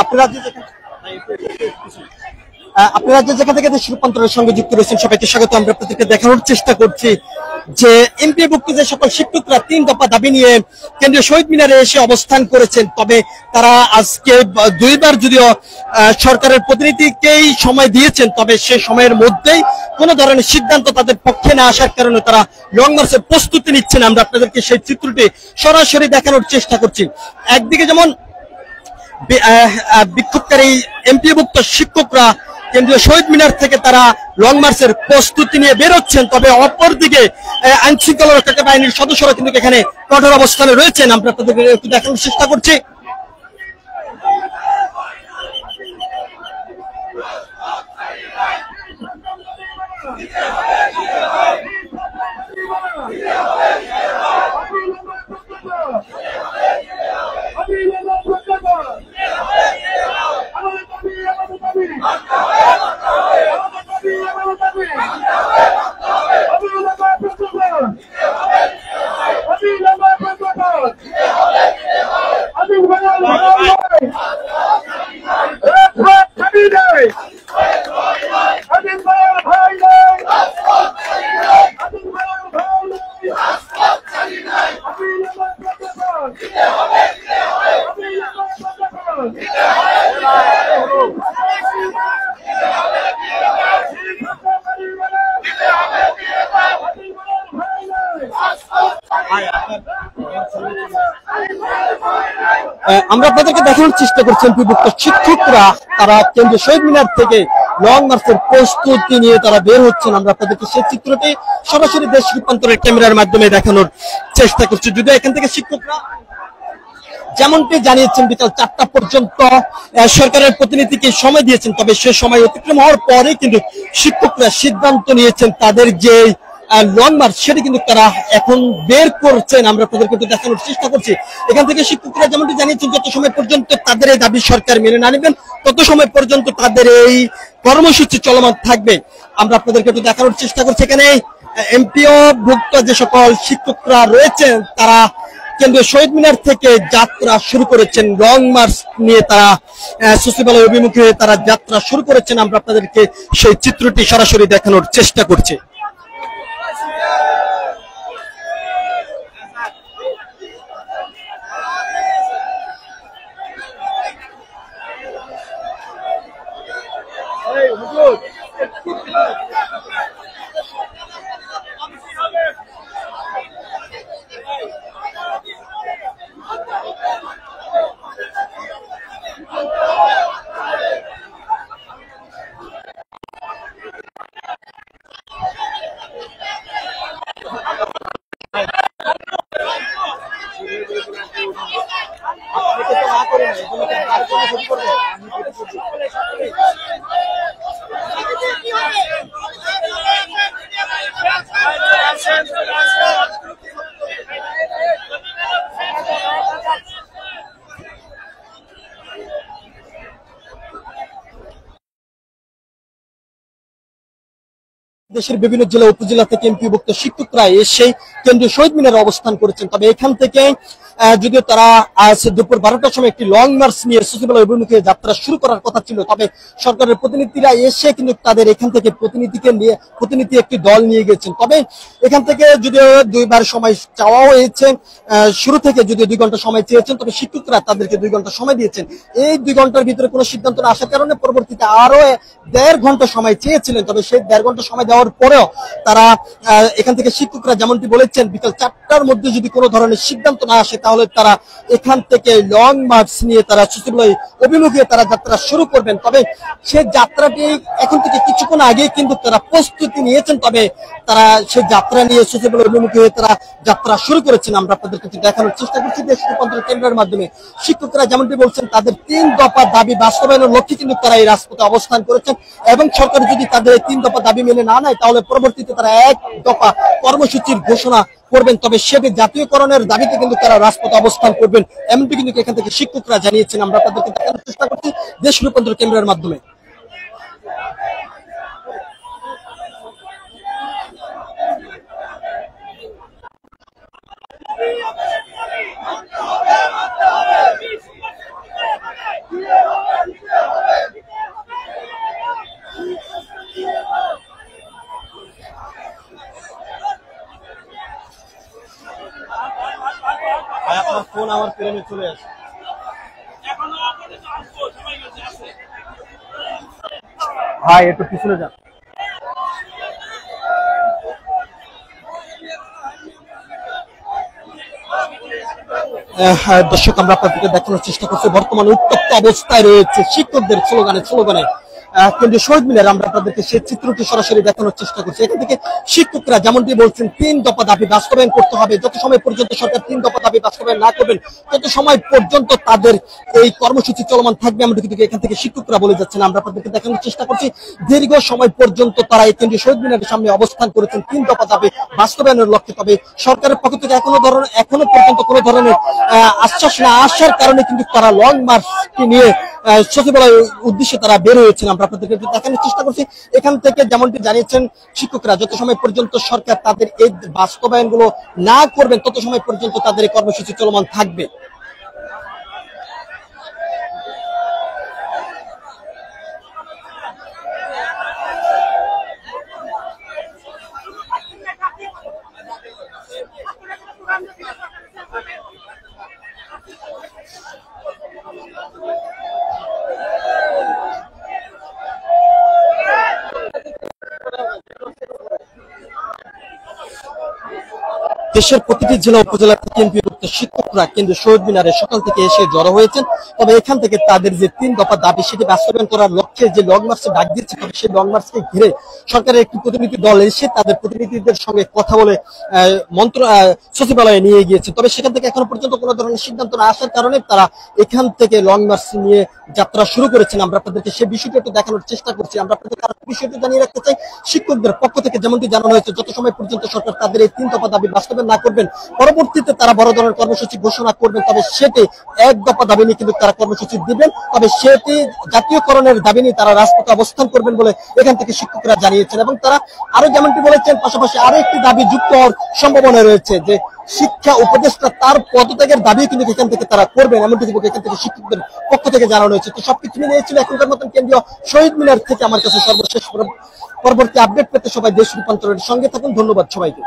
আপনারা আপনারা যেখান থেকে দেশ রূপান্তরের সঙ্গে যুক্ত রয়েছেন সবাইকে স্বাগত। আমরা আপনাদেরকে দেখানোর চেষ্টা করছি যে এমপিওভুক্ত যে সকল শিক্ষকরা 3 দফা দাবি নিয়ে কেন্দ্রীয় শহীদ মিনারে এসে অবস্থান করেছেন, তবে তারা আজকে দুইবার যদিও সরকারের প্রতিনিধিকেই সময় দিয়েছেন, তবে সে সময়ের মধ্যেই কোনো ধরনের সিদ্ধান্ত তাদের পক্ষে না আসার কারণে তারা লং মার্চের প্রস্তুতি নিচ্ছেন। আমরা আপনাদেরকে সেই চিত্রটি সরাসরি দেখানোর চেষ্টা করছি। একদিকে যেমন বিক্ষোভকারী এমপিওভুক্ত শিক্ষকরা কেন্দ্রীয় শহীদ মিনার থেকে তারা লং মার্চের প্রস্তুতি নিয়ে বেরোচ্ছেন, তবে অপরদিকে আইন শৃঙ্খলা রক্ষাকারী বাহিনীর সদস্যরা কিন্তু এখানে কঠোর অবস্থানে রয়েছেন। আমরা আপনাদের একটু দেখানোর চেষ্টা করছি। আমরা আপনাদেরকে দেখানোর চেষ্টা করছি এমপিওভুক্ত শিক্ষকরা তারা কেন্দ্রীয় শহীদ মিনার থেকে লং মার্চের প্রস্তুতি নিয়ে তারা বের হচ্ছেন। আমরা আপনাদেরকে সেই চিত্রটি সরাসরি দেশ রূপান্তরের ক্যামেরার মাধ্যমে দেখানোর চেষ্টা করছি। যদিও এখান থেকে শিক্ষকরা যেমনটি জানিয়েছেন বিকাল 4টা পর্যন্ত সরকারের প্রতিনিধিকে সময় দিয়েছেন, তবে সে সময় অতিক্রম হওয়ার পরে কিন্তু শিক্ষকরা সিদ্ধান্ত নিয়েছেন তাদের যে লং মার্চ সেটি কিন্তু তারা এখন বের করছেন। আমরা আপনাদেরকে দেখানোর চেষ্টা করছি। এখান থেকে শিক্ষকরা যেমনটি জানিয়েছেন যত সময় পর্যন্ত তাদের এই দাবি সরকার মেনে না নেবেন তত সময় পর্যন্ত তাদের এই কর্মসূচি চলমান থাকবে। আমরা আপনাদেরকে একটু দেখানোর চেষ্টা করছি। এখানে এমপিওভুক্ত যে সকল শিক্ষকরা রয়েছেন তারা কেন্দ্রীয় শহীদ মিনার থেকে যাত্রা শুরু করেছেন, লং মার্চ নিয়ে তারা সচিবালয় অভিমুখে তারা যাত্রা শুরু করেছেন। আমরা আপনাদেরকে সেই চিত্রটি সরাসরি দেখানোর চেষ্টা করছি। দেশের বিভিন্ন জেলা উপজেলা থেকে এমপিওভুক্ত শিক্ষকরা এসে কেন্দ্রীয় শহীদ মিনারে অবস্থান করেছেন, তবে এখান থেকে যদিও তারা আজ দুপুর 12টার সময় একটি লং মার্চ নিয়ে সচিবালয় অভিমুখে যাত্রা শুরু করার কথা ছিল, তবে সরকারের প্রতিনিধিরা এসে কিন্তু তাদের এখান থেকে প্রতিনিধি একটি দল নিয়ে গেছেন। তবে এখান থেকে যদিও দুইবার সময় চাওয়া হয়েছে, শুরু থেকে যদিও 2 ঘন্টা সময় চেয়েছেন, তবে শিক্ষকরা তাদেরকে 2 ঘন্টা সময় দিয়েছেন। এই 2 ঘন্টার ভিতরে কোনো সিদ্ধান্ত না আসার কারণে পরবর্তীতে আরো 1.5 ঘন্টা সময় চেয়েছিলেন, তবে সেই 1.5 ঘন্টা সময় দেওয়ার পরেও তারা এখান থেকে শিক্ষকরা যেমনটি বলেছেন বিকাল 4টার মধ্যে যদি কোনো ধরনের সিদ্ধান্ত না আসে তাহলে তারা এখান থেকে লং মার্চ নিয়ে তারা সচিবালয় অভিমুখে তারা যাত্রা শুরু করবেন। তবে সেই যাত্রাটি এখন থেকে কিছুক্ষণ আগে কিন্তু তারা প্রস্তুতি নিয়েছেন, তবে তারা সেই যাত্রা নিয়ে সচিবালয় অভিমুখে তারা যাত্রা শুরু করেছেন। আমরা আপনাদেরকে দেখানোর চেষ্টা করছি দেশ রূপান্তর কেন্দ্রের মাধ্যমে। শিক্ষকরা যেমনটি বলছেন তাদের 3 দফা দাবি বাস্তবায়নের লক্ষ্যে কিন্তু তারা এই রাজপথে অবস্থান করেছেন, এবং সরকার যদি তাদের এই 3 দফা দাবি মেনে না নেয় তাহলে পরবর্তীতে তারা 1 দফা কর্মসূচির ঘোষণা করবেন। তবে সেটি জাতীয়করণের দাবিতে কিন্তু তারা রাজপথে অবস্থান করবেন, এমনটি কিন্তু এখান থেকে শিক্ষকরা জানিয়েছেন। আমরা তাদেরকে দেখানোর চেষ্টা করছি দেশ রূপান্তর কেন্দ্রের মাধ্যমে। Yeah. আপনার ফোন আমার ফ্রেমে চলে আসে। ভাই একটু পিছনে যান। দর্শক, আমরা আপনাদেরকে দেখানোর চেষ্টা করছি বর্তমানে উত্তপ্ত অবস্থায় রয়েছে শিক্ষকদের স্লোগানে কেন্দ্রীয় শহীদ মিনার। আমরা আপনাদেরকে সেই চিত্রটি সরাসরি দেখানোর চেষ্টা করছি। এখান থেকে শিক্ষকরা যেমনটি বলছেন 3 দফা দাবি বাস্তবায়ন করতে হবে। যত সময় পর্যন্ত সরকার 3 দফা দাবি বাস্তবায়ন না করবেন তত সময় পর্যন্ত তাদের এই কর্মসূচি চলমান থাকবে। এমনটি কিন্তু এখান থেকে শিক্ষকরা বলে যাচ্ছেন। আমরা আপনাদেরকে দেখানোর চেষ্টা করছি দীর্ঘ সময় পর্যন্ত তারা এই কেন্দ্রীয় শহীদ মিনারের সামনে অবস্থান করেছেন 3 দফা দাবি বাস্তবায়নের লক্ষ্যে। তবে সরকারের পক্ষ থেকে এখনো পর্যন্ত কোনো ধরনের আশ্বাস না আসার কারণে কিন্তু তারা লং মার্চটি নিয়ে সচিবালয়ের উদ্দেশ্যে তারা বের হয়েছেন। আমরা আপনাদেরকে দেখানোর চেষ্টা করছি। এখান থেকে যেমনটি জানিয়েছেন শিক্ষকরা, যত সময় পর্যন্ত সরকার তাদের এই বাস্তবায়নগুলো না করবেন তত সময় পর্যন্ত তাদের এই কর্মসূচি চলমান থাকবে। দেশের প্রতিটি জেলা উপজেলা থেকে এমপিভুক্ত শিক্ষকরা কেন্দ্রীয় শহীদ মিনারে সকাল থেকে এসে জড়ো হয়েছেন। তবে এখান থেকে তাদের যে 3 দফা দাবি সেটি বাস্তবায়ন করার লক্ষ্যে যে লং মার্চে ডাক দিচ্ছে, তবে সেই লং মার্চকে ঘিরে সরকারের একটি প্রতিনিধি দল এসে তাদের প্রতিনিধিদের সঙ্গে কথা বলে সচিবালয়ে নিয়ে গিয়েছে। তবে সেখান থেকে এখনো পর্যন্ত কোনো ধরনের সিদ্ধান্ত না আসার কারণে তারা এখান থেকে লং মার্চ নিয়ে যাত্রা শুরু করেছেন। আমরা আপনাদেরকে সেই বিষয়টি একটু দেখানোর চেষ্টা করছি। আমরা আপনাদেরকে আরেকটি বিষয়টি জানিয়ে রাখতে চাই, শিক্ষকদের পক্ষ থেকে যেমনটি জানানো হয়েছে যত সময় পর্যন্ত সরকার তাদের এই 3 দফা দাবি বাস্তবায়ন না করবেন পরবর্তীতে তারা বড় ধরনের কর্মসূচি ঘোষণা করবেন। তবে সেটি 1 দফা দাবি নিয়ে কিন্তু তারা কর্মসূচি দিবেন। তবে সেটি জাতীয়করণের দাবি নিয়ে তারা রাজপথে অবস্থান করবেন বলে এখান থেকে শিক্ষকরা জানিয়েছেন। এবং তারা আরো যেমনটি বলেছেন, পাশাপাশি আরো একটি দাবি যুক্ত হওয়ার সম্ভাবনা রয়েছে যে শিক্ষা উপদেষ্টা তার পদত্যাগের দাবি কিন্তু এখান থেকে তারা করবেন, এমনটি কিন্তু এখান থেকে শিক্ষকদের পক্ষ থেকে জানানো হয়েছে। তো সবকিছু মিলিয়ে ছিল এখনকার মতন কেন্দ্রীয় শহীদ মিনার থেকে আমার কাছে সর্বশেষ। পরবর্তী আপডেট পেতে সবাই দেশ রূপান্তরের সঙ্গে থাকুন। ধন্যবাদ সবাইকে।